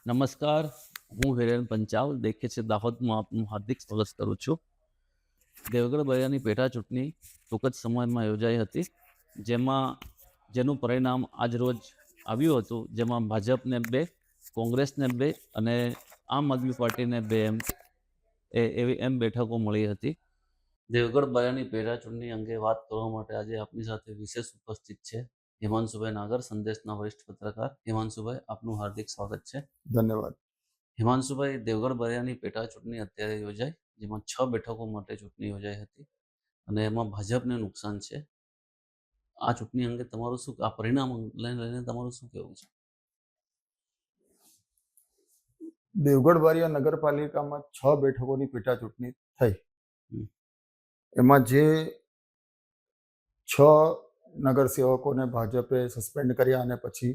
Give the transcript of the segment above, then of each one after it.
નમસ્કાર, હું હિરેન પંચાલ દેખે છે દાહોદમાં આપનું હાર્દિક સ્વાગત કરું છું. દેવગઢ બરિયાની પેટા ચૂંટણી ટૂંક જ સમયમાં યોજાઈ હતી, જેનું પરિણામ આજ રોજ આવ્યું હતું, જેમાં ભાજપને 2, કોંગ્રેસને 2 અને આમ આદમી પાર્ટીને 2 એમ બેઠકો મળી હતી. દેવગઢ બરિયાની પેટા ચૂંટણી અંગે વાત કરવા માટે આજે આપની સાથે વિશેષ ઉપસ્થિત છે હિમાંશુભાઈ નાગર, સંદેશના વરિષ્ઠ પત્રકાર. હિમાંશુભાઈ, આપનું હાર્દિક સ્વાગત છે. ધન્યવાદ. હિમાંશુભાઈ, દેવગઢ બરિયાની પેટા ચૂંટણી અત્યારે યોજાઈ, જેમાં 6 બેઠકો માટે ચૂંટણી યોજાઈ હતી અને એમાં ભાજપને નુકસાન છે. આ ચૂંટણી અંગે તમારું શું, આ પરિણામ લઈને તમારું શું કહેવું છે? દેવગઢ બારિયા નગરપાલિકામાં 6 બેઠકોની પેટા ચૂંટણી થઈ. એમાં જે 6 નગરસેવકોને ભાજપે સસ્પેન્ડ કર્યા અને પછી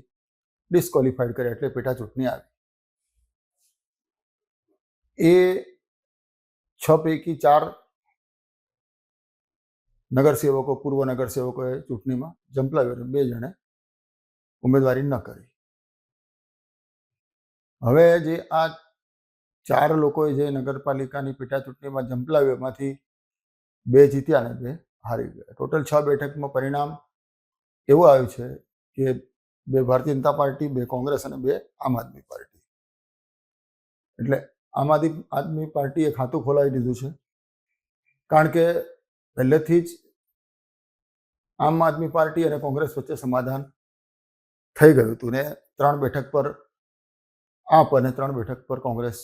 ડિસ્કોલિફાઈડ કર્યા, એટલે પેટા ચૂંટણી આવી. એ 6 પૈકી 4 નગરસેવકો, પૂર્વ નગરસેવકોએ ચૂંટણીમાં ઝંપલાવ્યો અને 2 જણે ઉમેદવારી ન કરી. હવે જે આ 4 લોકોએ જે નગરપાલિકાની પેટા ચૂંટણીમાં ઝંપલાવ્યો, એમાંથી 2 જીત્યા અને 2 હારી ગયા. ટોટલ 6 બેઠકમાં પરિણામ એવું આવ્યું છે કે 2 ભારતીય જનતા પાર્ટી, 2 કોંગ્રેસ અને 2 આમ આદમી પાર્ટી. એટલે આમ આદમી પાર્ટીએ ખાતું ખોલાવી દીધું છે, કારણ કે પહેલેથી જ આમ આદમી પાર્ટી અને કોંગ્રેસ વચ્ચે સમાધાન થઈ ગયું હતું ને 3 બેઠક પર આપ અને 3 બેઠક પર કોંગ્રેસ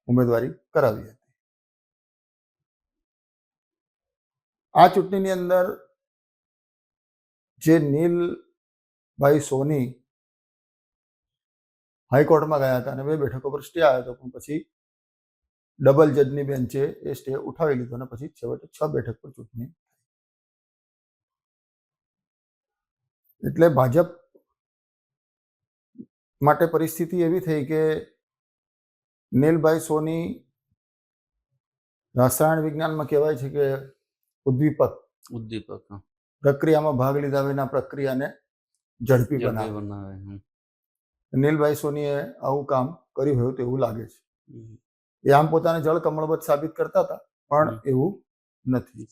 ઉમેદવારી કરાવી હતી. આ ચૂંટણીની અંદર જે નીલભાઈ સોની હાઈકોર્ટમાં ગયા હતા અને 2 બેઠકો પર સ્ટે આવ્યો હતો, પણ પછી ડબલ જજની બેન્ચે એ સ્ટે ઉઠાવી લીધો અને પછી છેવટે 6 બેઠક પર ચૂંટણી. એટલે ભાજપ માટે પરિસ્થિતિ એવી થઈ કે નીલભાઈ સોની રસાયણ વિજ્ઞાનમાં કહેવાય છે કે ઉદ્દીપક પ્રક્રિયામાં ભાગ લીધા વિના પ્રક્રિયાને ઝડપી બનાવે. નીલભાઈ સોનીએ આવું કામ કર્યું હોય તેવું લાગે છે. એ આમ પોતાને જળ કમળવત સાબિત કરતા હતા, પણ એવું નથી.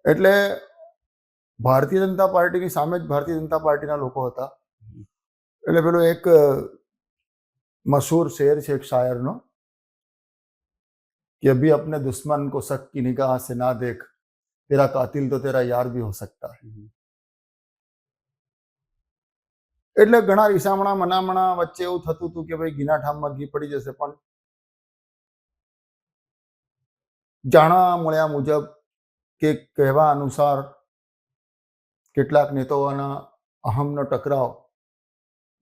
એટલે ભારતીય જનતા પાર્ટીની સામે જ ભારતીય જનતા પાર્ટીના લોકો હતા. એટલે પેલો એક મશહૂર શેર છે એક શાયરનો कि अभी अपने दुश्मन को शक की निगाह से ना देख, तेरा कातिल तो तेरा यार भी हो सकता है. એટલે ઘણા રીસામણા મનામણા વચ્ચે એવું થતું હતું કે ભાઈ ઘીના ઠામમાં ઘી પડી જશે, પણ જાણવા મળ્યા મુજબ કે કહેવા અનુસાર કેટલાક નેતાઓના અહમનો ટકરાવ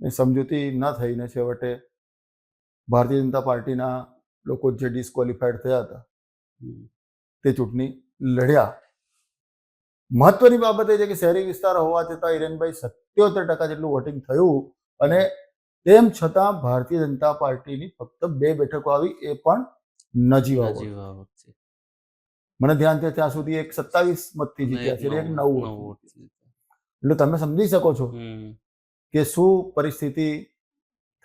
ને સમજૂતી ન થઈને છેવટે ભારતીય જનતા પાર્ટીના લોકો જે ડિસ્કોલિફાઈડ થયા હતા તે ચૂંટણી લડ્યા. મહત્વની બાબત એ છે કે શહેરી વિસ્તાર હોવા છતાં હિરેનભાઈ 77% જેટલું વોટિંગ થયું અને તેમ છતાં ભારતીય જનતા પાર્ટીની ફક્ત 2 બેઠકો આવી, એ પણ નજીવા વોટ. મને ધ્યાન છે ત્યાં સુધી એક 27 મતથી જીત્યા છે, એક 9 વોટ. એટલે તમે સમજી શકો છો કે શું પરિસ્થિતિ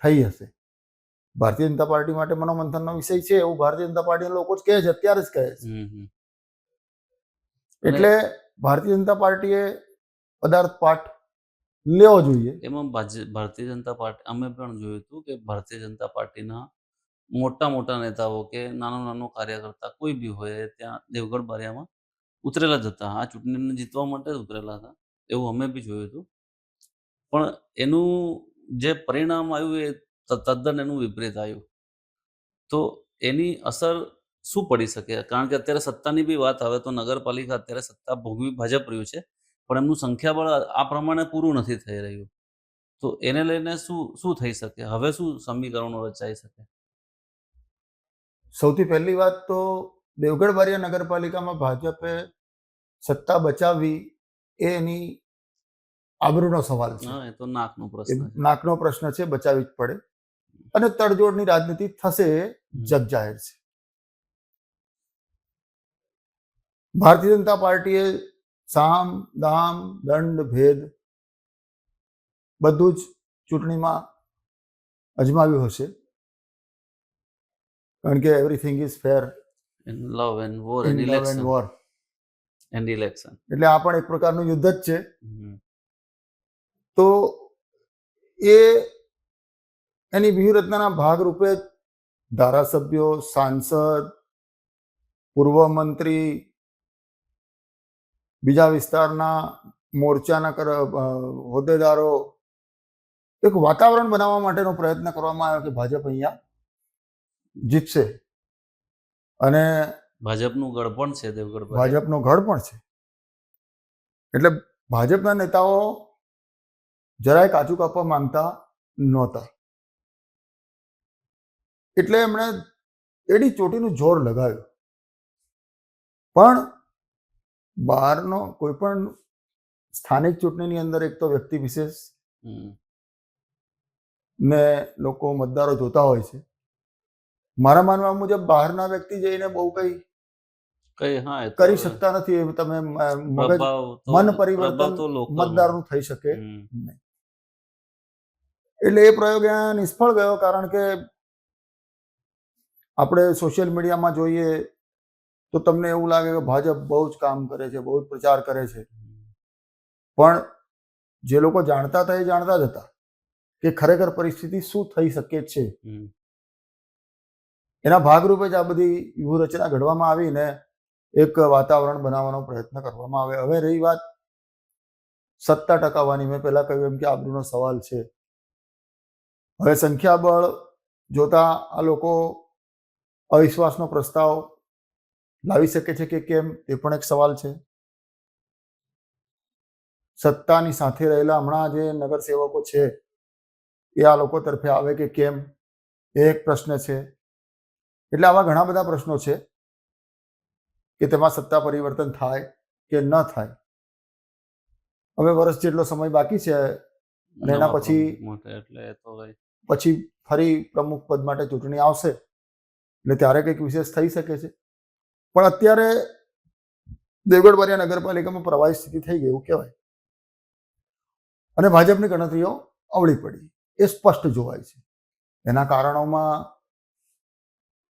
થઈ હશે. ભારતીય જનતા પાર્ટી માટે મનોમંથનનો વિષય છે, એવું ભારતીય જનતા પાર્ટીના લોકો જ કહે છે, અત્યારે જ કહે છે. એટલે ભારતીય જનતા પાર્ટીએ પદાર્થ પાઠ લેવો જોઈએ. એમાં ભારતીય જનતા પાર્ટી, અમે પણ જોયું હતું કે ભારતીય જનતા પાર્ટીના મોટા નેતાઓ કે નાનો કાર્યકર્તા કોઈ બી હોય ત્યાં દેવગઢ બારિયામાં ઉતરેલા જ હતા. આ ચૂંટણીને જીતવા માટે જ ઉતરેલા હતા, એવું અમે બી જોયું હતું. પણ એનું જે પરિણામ આવ્યું એ તદ્દન એનું વિપરીત આવ્યું. તો એની અસર શું પડી શકે? કારણ કે અત્યારે સત્તાની બી વાત આવે તો નગરપાલિકા અત્યારે સત્તા ભોગવી ભાજપ રહ્યું છે, પણ એમનું સંખ્યાબળ આ પ્રમાણે પૂરું નથી થઈ રહ્યું. તો એને લઈને શું થઈ શકે? હવે શું સમીકરણો રચાઈ શકે? સૌથી પહેલી વાત તો દેવગઢ બારિયા નગરપાલિકામાં ભાજપે સત્તા બચાવવી એ એની આબરૂનો સવાલ છે. એ તો નાકનો પ્રશ્ન છે, બચાવવી જ પડે. અને તડજોડની રાજનીતિ થશે જગ જાહેર છે. ભારતીય જનતા પાર્ટીએ સામ દામ દંડ ભેદ બધું જ ચૂંટણીમાં અજમાવ્યું હશે, કારણ કે everything is fair in love and war in and love and election war. એટલે આ પણ એક પ્રકારનું યુદ્ધ જ છે. તો એ એની વ્યૂહરચનાના ભાગરૂપે જ ધારાસભ્યો, સાંસદ, પૂર્વ મંત્રી, બીજા વિસ્તારના મોરચાના હોદ્દેદારો, એક વાતાવરણ બનાવવા માટેનો પ્રયત્ન કરવામાં આવ્યો કે ભાજપ અહીંયા જીતશે, અને ભાજપનું ગઢ પણ છે દેવગઢ બારિયા. ભાજપનો ગઢ પણ છે. એટલે ભાજપના નેતાઓ જરાય કાચું કાપવા માંગતા નહોતા. એટલે એમણે એડી ચોટીનું જોર લગાવ્યું. પણ બહારનો કોઈ પણ સ્થાનિક ચૂંટણીની અંદર એક તો વ્યક્તિ વિશેષ ને લોકો મતદારો જોતા હોય છે. મારા માનવા મુજબ બહારના વ્યક્તિ જઈને બહુ કંઈ કરી શકતા નથી. એ તમે મગજ મન પરિવર્તન મતદારનું થઈ શકે નહીં. એટલે એ પ્રયોગ અહીંયા નિષ્ફળ ગયો, કારણ કે આપણે સોશિયલ મીડિયામાં જોઈએ તો તમને એવું લાગે કે ભાજપ બહુ જ કામ કરે છે, બહુ જ પ્રચાર કરે છે. પણ જે લોકો જાણતા હતા એ જાણતા જ હતા કે ખરેખર પરિસ્થિતિ શું થઈ શકે છે. એના ભાગરૂપે જ આ બધી વ્યૂહરચના ઘડવામાં આવીને એક વાતાવરણ બનાવવાનો પ્રયત્ન કરવામાં આવે. હવે રહી વાત સત્તા ટકાવવાની, મેં પહેલા કહ્યું એમ કે આબરૂનો સવાલ છે. હવે સંખ્યાબળ જોતા આ લોકો અવિશ્વાસનો પ્રસ્તાવ લાવી શકે છે કે કેમ, તે પણ એક સવાલ છે. સત્તાની સાથે રહેલા હમણાં જે નગરસેવકો છે એ આ લોકો તરફે આવે કે કેમ, એ એક પ્રશ્ન છે. એટલે આવા ઘણા બધા પ્રશ્નો છે કે તેમાં સત્તા પરિવર્તન થાય કે ન થાય. હવે વર્ષ જેટલો સમય બાકી છે અને એના પછી ફરી પ્રમુખ પદ માટે ચૂંટણી આવશે, એટલે ત્યારે કંઈક વિશેષ થઈ શકે છે. પણ અત્યારે દેવગઢ બારિયા નગરપાલિકામાં પ્રવાહી સ્થિતિ થઈ ગઈ એવું કહેવાય, અને ભાજપની ગણતરીઓ અવળી પડી એ સ્પષ્ટ જોવાય છે. એના કારણોમાં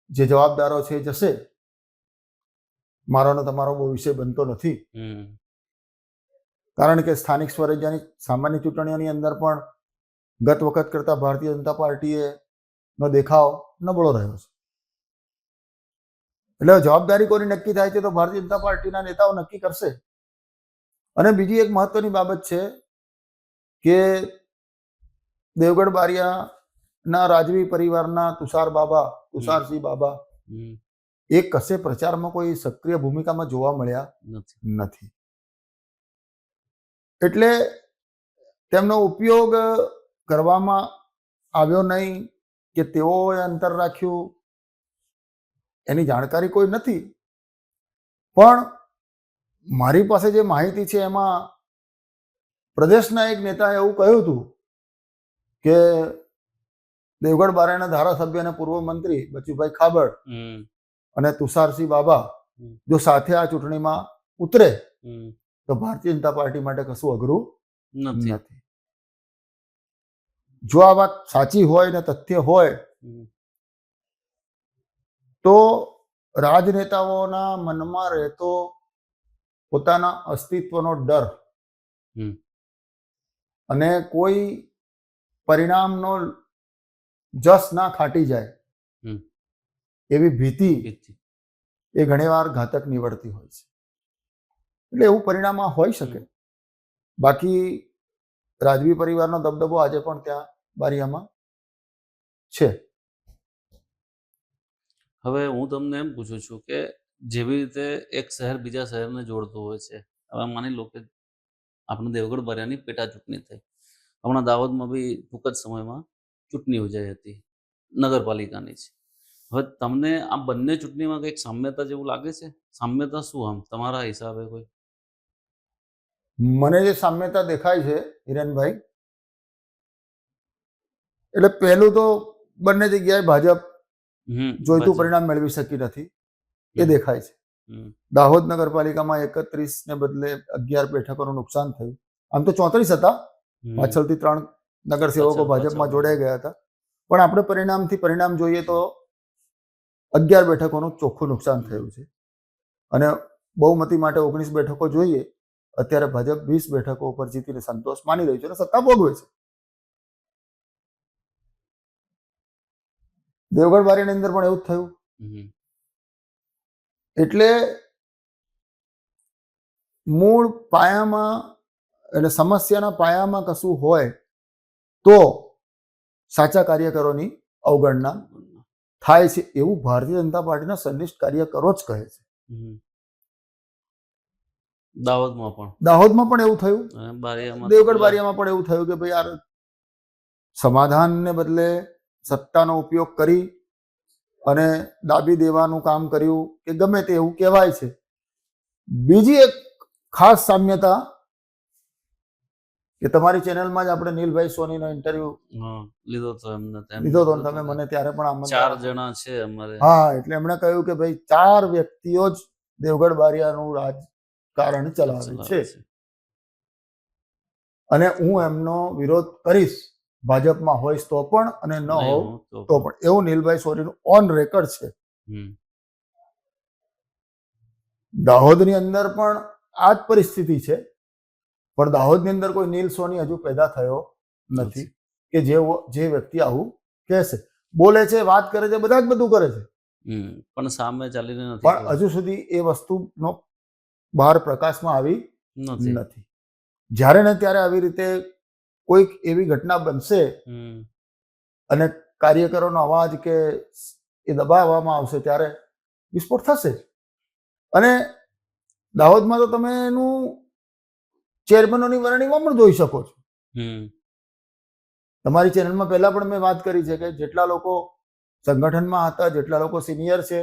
જે જવાબદારો છે એ જશે. મારો ને તમારો બહુ વિષય બનતો નથી, કારણ કે સ્થાનિક સ્વરાજ્યની સામાન્ય ચૂંટણીઓની અંદર પણ ગત વખત કરતા ભારતીય જનતા પાર્ટીએ નો દેખાવ નબળો રહ્યો છે. એટલે જવાબદારી કોની નક્કી થાય છે તો ભારતીય જનતા પાર્ટીના નેતાઓ નક્કી કરશે. અને બીજી એક મહત્વની બાબત છે કે દેવગઢ બારિયાના રાજવી પરિવારના તુષારસિંહ બાબા એ કશે પ્રચારમાં કોઈ સક્રિય ભૂમિકામાં જોવા મળ્યા નથી. એટલે તેમનો ઉપયોગ કરવામાં આવ્યો નહીં કે તેઓએ અંતર રાખ્યું, એની જાણકારી કોઈ નથી. પણ મારી પાસે જે માહિતી છે એમાં પ્રદેશના એક નેતાએ એવું કહ્યું હતું કે દેવગઢ બારિયાના ધારાસભ્ય અને પૂર્વ મંત્રી બચુભાઈ ખાબડ અને તુષારસિંહ બાબા જો સાથે આ ચૂંટણીમાં ઉતરે તો ભારતીય જનતા પાર્ટી માટે કશું અઘરું નથી. જો આ વાત સાચી હોય ને તથ્ય હોય તો રાજનેતાઓના મનમાં રહેતો પોતાના અસ્તિત્વનો ડર અને કોઈ પરિણામનો જસ ના ખાટી જાય એવી ભીતિ એ ઘણીવાર ઘાતક નીવડતી હોય છે. એટલે એવું પરિણામ હોઈ શકે. બાકી રાજવી પરિવારનો દબદબો આજે પણ ત્યાં બારિયામાં છે. હવે હું તમને એમ પૂછું છું કે જેવી રીતે એક શહેર બીજા શહેરને જોડતું હોય છે, હવે માની લો કે આપણે દેવગઢ બારિયાની પેટા ચૂંટણી થઈ, હમણાં દાહોદમાં બી ટૂંક જ સમયમાં ચૂંટણી યોજાઈ હતી નગરપાલિકાની છે. હવે તમને આ બંને ચૂંટણીમાં કંઈક સામ્યતા જેવું લાગે છે? સામ્યતા શું આમ તમારા હિસાબે કોઈ? મને જે સામ્યતા દેખાય છે હિરેનભાઈ, એટલે પહેલું તો બંને જગ્યાએ ભાજપ જોઈતું પરિણામ મેળવી શકી નથી એ દેખાય છે. દાહોદ નગરપાલિકામાં 31 ને બદલે 11 બેઠકોનું નુકસાન થયું. આમ તો 34 હતા, પાછળથી 3 નગરસેવકો પાછળ ભાજપમાં જોડાઈ ગયા હતા. પણ આપણે પરિણામ જોઈએ તો 11 બેઠકોનું ચોખ્ખું નુકસાન થયું છે. અને બહુમતી માટે 19 બેઠકો જોઈએ. અત્યારે ભાજપ 20 બેઠકો ઉપર જીતીને સંતોષ માની રહ્યું છે અને સત્તા ભોગવે છે. દેવગઢ બારિયાની અંદર પણ એવું જ થયું. હમ. એટલે મૂળ પાયામાં એટલે સમસ્યાના પાયામાં કશું હોય તો સાચા કાર્યકરોની અવગણના થાય છે એવું ભારતીય જનતા પાર્ટીના સંનિષ્ઠ કાર્યકરો જ કહે છે. હમ. દાહોદમાં પણ દાહોદમાં પણ એવું થયું, અને બારિયામાં દેવગઢ બારિયામાં પણ એવું થયું કે ભાઈ યાર સમાધાનને બદલે સત્તાનો ઉપયોગ કરી અને દાબી દેવાનું કામ કર્યું કે ગમે તે એવું કહેવાય છે. બીજી એક ખાસ સામ્યતા કે તમારી ચેનલમાં જ આપણે નીલભાઈ સોનીનો ઇન્ટરવ્યુ હા, લીધો તો એમને લીધો હતો ને તમે મને ત્યારે પણ આમંત્રણ 4 જણા છે અમારે. હા, એટલે એમણે કહ્યું કે ભાઈ 4 વ્યક્તિઓ જ દેવગઢ બારિયાનું રાજકારણ ચલાવે છે અને હું એમનો વિરોધ કરીશ, ભાજપમાં હોઈશ તો પણ અને ન નહીં હોઉં હું તો તો પણ. એવું નીલભાઈ સોનીનું ઓન રેકોર્ડ છે. હમ. દાહોદની અંદર પણ આ જ પરિસ્થિતિ છે, પણ દાહોદની અંદર કોઈ નીલ સોની હજુ પેદા થયો નથી કે જે વ્યક્તિ આવું કહેશે, બોલે છે, વાત કરે છે, બધા જ બધું કરે છે, પણ સામે ચાલીને નથી પણ હજુ સુધી એ વસ્તુનો બહાર પ્રકાશમાં આવી નથી. જ્યારે ને ત્યારે આવી રીતે કોઈક એવી ઘટના બનશે અને કાર્યકરોનો અવાજ કે એ દબાવવામાં આવશે ત્યારે વિસ્ફોટ થશે. અને દાહોદમાં તો તમે એનું ચેરમેનોની વરણીમાં પણ જોઈ શકો છો. તમારી ચેનલમાં પહેલા પણ મેં વાત કરી છે કે જેટલા લોકો સંગઠનમાં હતા, જેટલા લોકો સિનિયર છે,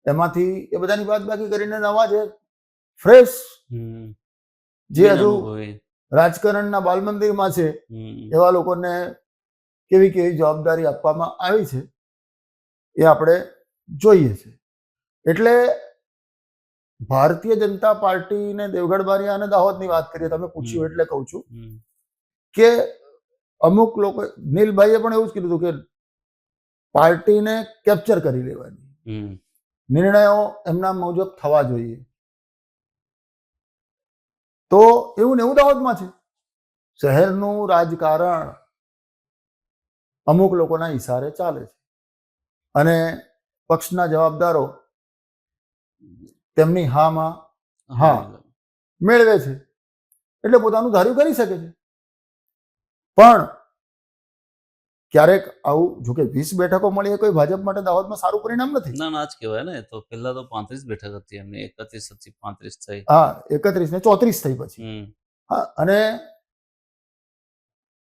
એમાંથી એ બધાની વાત બાકી કરીને નવા છે, ફ્રેશ, જે હજુ રાજકારણના બાલમંદિરમાં છે, એવા લોકોને કેવી કેવી જવાબદારી આપવામાં આવી છે એ આપણે જોઈએ છે. એટલે ભારતીય જનતા પાર્ટીને દેવગઢ બારિયા અને દાહોદની વાત કરીએ, તમે પૂછ્યું એટલે કહું છું કે અમુક લોકો, નીલભાઈએ પણ એવું જ કીધું કે પાર્ટીને કેપ્ચર કરી લેવાની, નિર્ણયો એમના મુજબ થવા જોઈએ. તો એવું ને એવું દાહોદમાં છે. શહેરનું રાજકારણ અમુક લોકોના ઈશારે ચાલે છે અને પક્ષના જવાબદારો તેમની હામાં હા મેળવે છે, એટલે પોતાનું ધાર્યું કરી શકે છે. પણ ક્યારેક આવું, જોકે 20 બેઠકો મળી એ કોઈ ભાજપ માટે દાહોદમાં સારું પરિણામ નથી. ના ના જ કહેવાય ને. તો પહેલા તો 35 બેઠક હતી એમની, 31 હતી, 35 થઈ. હા, 31 ને 34 થઈ પછી. હા, અને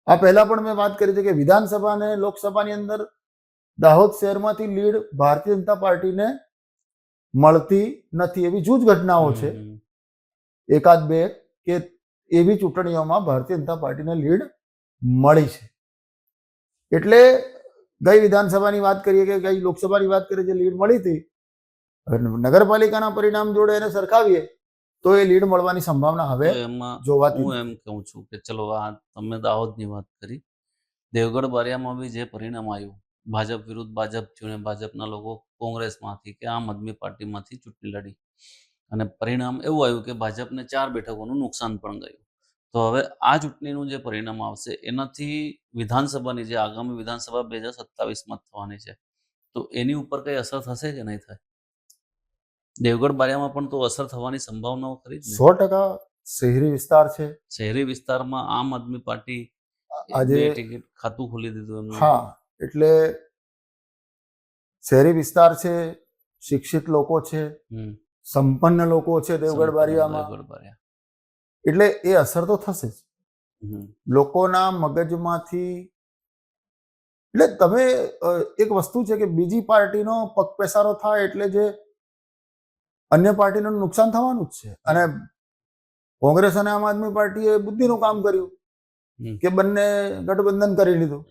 આ પહેલા પણ મેં વાત કરી છે કે વિધાનસભા અને લોકસભાની અંદર દાહોદ શહેરમાંથી લીડ ભારતીય જનતા પાર્ટીને મળતી નથી. એવી જૂજ ઘટનાઓ છે, એકાદ બે કે એવી ચૂંટણીઓમાં ભારતીય જનતા પાર્ટીને લીડ મળી છે. એટલે ગઈ વિધાનસભાની વાત કરીએ કે ગઈ લોકસભાની વાત કરીએ, જે લીડ મળી હતી, નગરપાલિકાના પરિણામ જોડે એને સરખાવીએ તો એ લીડ મળવાની સંભાવના હવે જોવાતી. હું એમ કહું છું કે ચલો, આ તમે દાહોદની વાત કરી, દેવગઢ બારિયામાં બી જે પરિણામ આવ્યું, ભાજપ વિરુદ્ધ ભાજપ થયું ને ભાજપના લોકો કોંગ્રેસમાંથી કે આમ આદમી પાર્ટીમાંથી ચૂંટણી લડી અને પરિણામ એવું આવ્યું કે ભાજપને 4 બેઠકોનું નુકસાન પણ ગયું. તો હવે આ ચૂંટણીનું જે પરિણામ આવશે એનાથી વિધાનસભાની, જે આગામી વિધાનસભા 2027માં થવાની છે, તો એની ઉપર કઈ અસર થશે કે નહીં થાય? દેવગઢ બારિયામાં પણ તો અસર થવાની સંભાવનાઓ ખરી જ ને. 100% શહેરી વિસ્તાર છે. શહેરી વિસ્તારમાં આમ આદમી પાર્ટી આજે 2 ટિકિટ ખાતું ખોલી દીધું એમનું. હા, એટલે શહેરી વિસ્તાર છે, શિક્ષિત લોકો છે, સંપન્ન લોકો છે દેવગઢ બારિયામાં, એટલે એ અસર તો થશે જ લોકોના મગજમાંથી. એટલે તમે એક વસ્તુ છે કે બીજી પાર્ટીનો પગપેસારો થાય એટલે જે અન્ય પાર્ટીનું નુકસાન થવાનું જ છે. અને કોંગ્રેસ અને આમ આદમી પાર્ટીએ બુદ્ધિનું કામ કર્યું કે બંને ગઠબંધન કરી લીધું.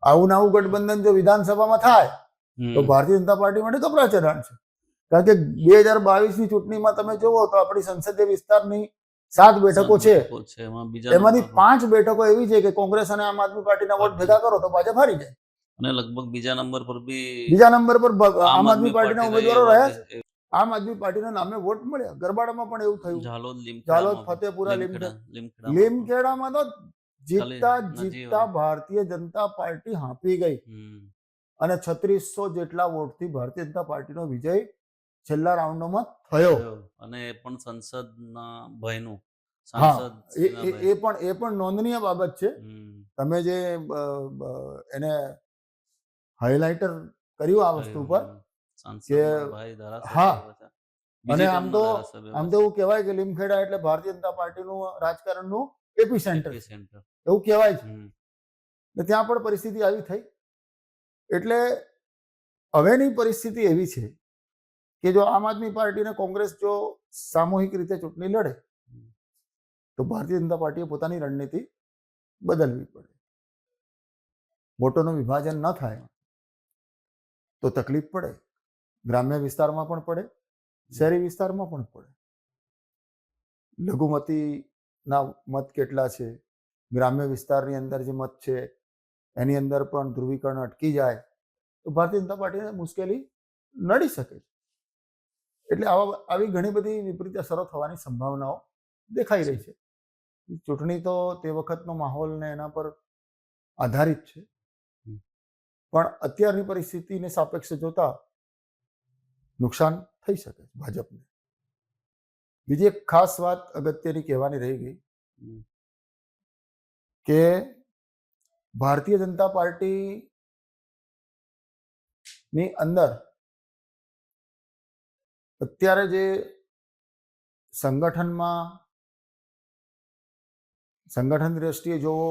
આવું ને આવું ગઠબંધન જો વિધાનસભામાં થાય તો ભારતીય જનતા પાર્ટી માટે કપરાચરણ છે. કારણ કે 2022ની ચૂંટણીમાં તમે જુઓ તો આપણી સંસદીય વિસ્તારની 7 બેઠકો છે. એમાં બીજા એમાંથી નંબર 5 બેઠકો એવી છે કે કોંગ્રેસ અને આમ આદમી પાર્ટીના વોટ ભેગા કરો તો ભાજપ હારી જાય. અને લગભગ બીજા નંબર પર બી બીજા નંબર પર આમ આદમી પાર્ટીના પાર્ટી રહી ઉમેદવારો એવા રહ્યા છે. આમ આદમી પાર્ટીના નામે વોટ મળ્યા. ગરબાડામાં પણ એવું થયું. ઝાલોદ, ઝાલોદ, ફતેપુરા, લીમખેડામાં તો જીતતા ભારતીય જનતા પાર્ટી હાંફી ગઈ અને 3600 જેટલા વોટથી ભારતીય જનતા પાર્ટીનો વિજય છેલ્લા રાઉન્ડમાં થયો. અને એ પણ સંસદના ભયનું હા, સાંસદ એ પણ નોંધનીય બાબત છે. તમે જે એને હાઇલાઇટર કર્યું આ વસ્તુ પર કે હા, અને આમ તો એવું કહેવાય કે લીમખેડા એટલે ભારતીય જનતા પાર્ટીનું રાજકારણનું એપિસેન્ટર એવું કહેવાય છે. ને ત્યાં પણ પરિસ્થિતિ આવી થઈ. એટલે હવેની પરિસ્થિતિ એવી છે કે જો આમ આદમી પાર્ટી અને કોંગ્રેસ જો સામૂહિક રીતે ચૂંટણી લડે તો ભારતીય જનતા પાર્ટીએ પોતાની રણનીતિ બદલવી પડે. વોટોનું વિભાજન ન થાય તો તકલીફ પડે. ગ્રામ્ય વિસ્તારમાં પણ પડે, શહેરી વિસ્તારમાં પણ પડે. લઘુમતીના મત કેટલા છે, ગ્રામ્ય વિસ્તારની અંદર જે મત છે એની અંદર પણ ધ્રુવીકરણ અટકી જાય તો ભારતીય જનતા પાર્ટીને મુશ્કેલી નડી શકે છે. એટલે આવી ઘણી બધી વિપરીત અસરો થવાની સંભાવનાઓ દેખાઈ રહી છે. ચૂંટણી તો તે વખતનો માહોલ ને એના પર આધારિત છે, પણ અત્યારની પરિસ્થિતિને સાપેક્ષે જોતા નુકસાન થઈ શકે ભાજપને. બીજી એક ખાસ વાત અગત્યની કહેવાની રહી ગઈ કે ભારતીય જનતા પાર્ટીની અંદર અત્યારે જે સંગઠન દ્રષ્ટિએ જોવો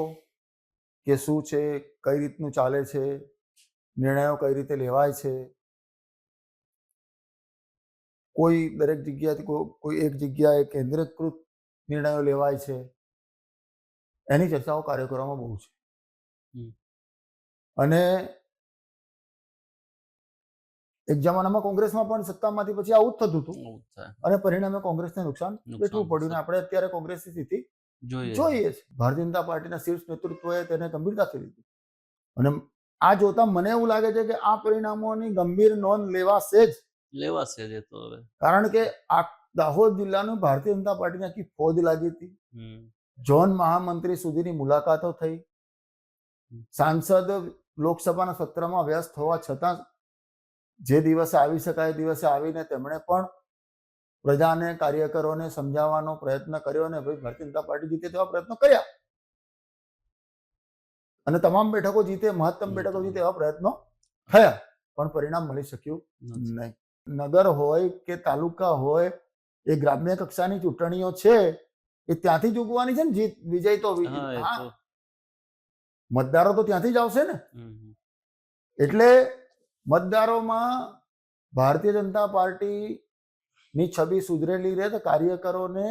કે શું છે, કઈ રીતનું ચાલે છે, નિર્ણયો કઈ રીતે લેવાય છે, કોઈ દરેક જગ્યાએથી કોઈ એક જગ્યાએ કેન્દ્રીકૃત નિર્ણયો લેવાય છે, એની ચર્ચાઓ કાર્યકરોમાં બહુ છે. અને એક જમાનામાં કોંગ્રેસમાં પણ સત્તામાંથી પછી આવું જ થતું હતું અને પરિણામે કોંગ્રેસને નુકસાન વેઠવું પડ્યું. આપણે અત્યારે કોંગ્રેસની સ્થિતિ જોઈએ છે. ભારતીય જનતા પાર્ટીના શીર્ષ નેતૃત્વએ તેને ગંભીરતાથી લીધું અને આ જોતા મને એવું લાગે છે કે આ પરિણામોની ગંભીર નોંધ લેવાશે જ. કારણ કે આ દાહોદ જિલ્લાનું ભારતીય જનતા પાર્ટીની આખી ફોજ લાગી હતી. ઝોન મહામંત્રી સુધીની મુલાકાતો થઈ. સાંસદ લોકસભાના સત્રમાં વ્યસ્ત હોવા છતાં જે દિવસે આવી શકાય દિવસે આવીને તેમણે પણ પ્રજાને, કાર્યકરોને સમજાવવાનો પ્રયત્ન કર્યો અને ભાઈ ભારતીય જનતા પાર્ટી જીતે તેવા પ્રયત્નો કર્યા અને તમામ બેઠકો જીતે, મહત્તમ બેઠકો જીતે એવા પ્રયત્નો થયા, પણ પરિણામ મળી શક્યું નહીં. નગર હોય કે તાલુકા હોય, એ ગ્રામ્ય કક્ષાની ચૂંટણીઓ છે એ ત્યાંથી જ ઉગવાની છે ને. જીત વિજય તો મતદારો તો ત્યાંથી જ આવશે ને. એટલે મતદારોમાં ભારતીય જનતા પાર્ટીની છબી સુધરેલી રહે તો કાર્યકરોને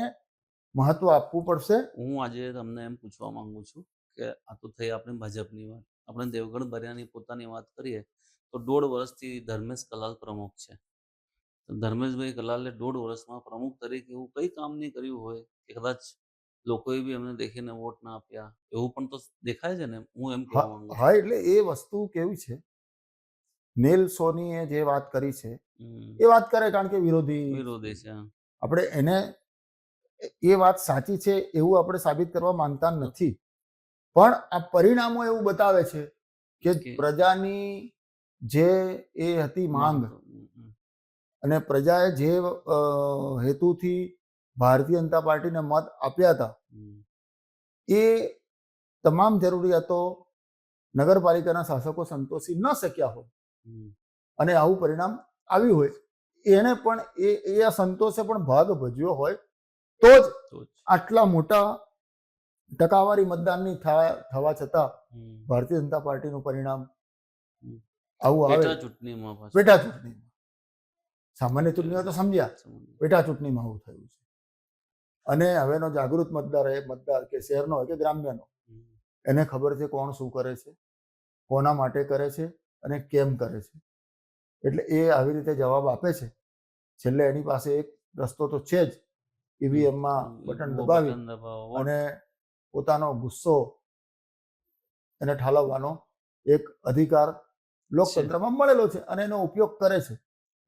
મહત્વ આપવું પડશે. હું આજે તમને એમ પૂછવા માંગુ છું કે આ તો થઈ આપણે ભાજપની વાત, આપણે દેવગઢ બારિયાની પોતાની વાત કરીએ તો 1.5 વર્ષથી ધર્મેશ કલાલ પ્રમુખ છે. ધર્મેશભાઈ કલાલે 1.5 વર્ષમાં પ્રમુખ તરીકે એવું કઈ કામ નહીં કર્યું હોય કે કદાચ લોકોએ બી એમને દેખીને વોટ ના આપ્યા, એવું પણ તો દેખાય છે ને. હું એમ કહેવા માંગુ છું. હા, એટલે એ વસ્તુ કેવી છે, નેલ સોનીએ જે વાત કરી છે એ વાત કરે કારણ કે વિરોધી છે. આપણે એને એ વાત સાચી છે એવું આપણે સાબિત કરવા માંગતા નથી, પણ આ પરિણામો એવું બતાવે છે કે પ્રજાની જે એ હતી માંગ અને પ્રજાએ જે હેતુથી ભારતીય જનતા પાર્ટીને મત આપ્યા હતા એ તમામ જરૂરિયાતો નગરપાલિકાના શાસકો સંતોષી ન શક્યા હોય અને આવું પરિણામ આવ્યું હોય, એને પણ એ અસંતોષે પણ ભાગ ભજવ્યો હોય તો જ આટલા મોટા ટકાવારી મતદાનની થવા છતાં ભારતીય જનતા પાર્ટીનું પરિણામ આવું આવે. પેટા ચૂંટણીમાં સામાન્ય ચૂંટણીમાં તો સમજ્યા, પેટા ચૂંટણીમાં આવું થયું છે. અને હવેનો જાગૃત મતદાર કે શહેરનો હોય કે ગ્રામ્યનો, એને ખબર છે કોણ શું કરે છે, કોના માટે કરે છે અને કેમ કરે છે. એટલે એ આવી રીતે જવાબ આપે છે. છેલ્લે એની પાસે એક રસ્તો તો છે જ ઈવીએમમાં બટન वो દબાવી बटन दबाओ, वो અને પોતાનો ગુસ્સો એને ઠાલવવાનો એક અધિકાર લોકતંત્રમાં મળેલો છે અને એનો ઉપયોગ કરે છે.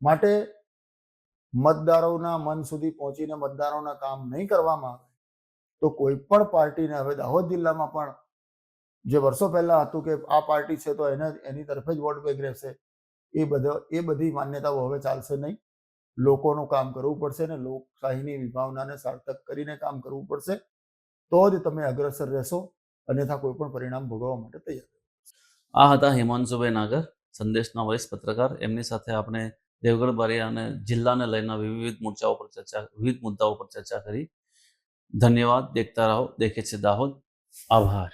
માટે મતદારોના મન સુધી પહોંચીને મતદારોના કામ નહીં કરવામાં આવે તો કોઈ પણ પાર્ટીને, હવે દાહોદ જિલ્લામાં પણ જે વર્ષો પહેલા હતું કે આ પાર્ટી છે તો એની તરફે જ વોટ બેંક રહેશે, એ બધી માન્યતાઓ હવે ચાલશે નહીં. લોકોનું કામ કરવું પડશે ને લોકશાહીની વિભાવનાને સાર્થક કરીને કામ કરવું પડશે, તો જ તમે અગ્રસર રહેશો, અન્યથા કોઈ પણ પરિણામ ભોગવવા માટે તૈયાર. આ હતા હિમાંશુભાઈ નાગર, સંદેશના વરિષ્ઠ પત્રકાર. એમની સાથે આપણે દેવગઢ બારિયા અને જિલ્લાને લઈને વિવિધ મુદ્દાઓ પર ચર્ચા કરી. ધન્યવાદ. દેખતા રહો દેખે છે દાહોદ. આભાર.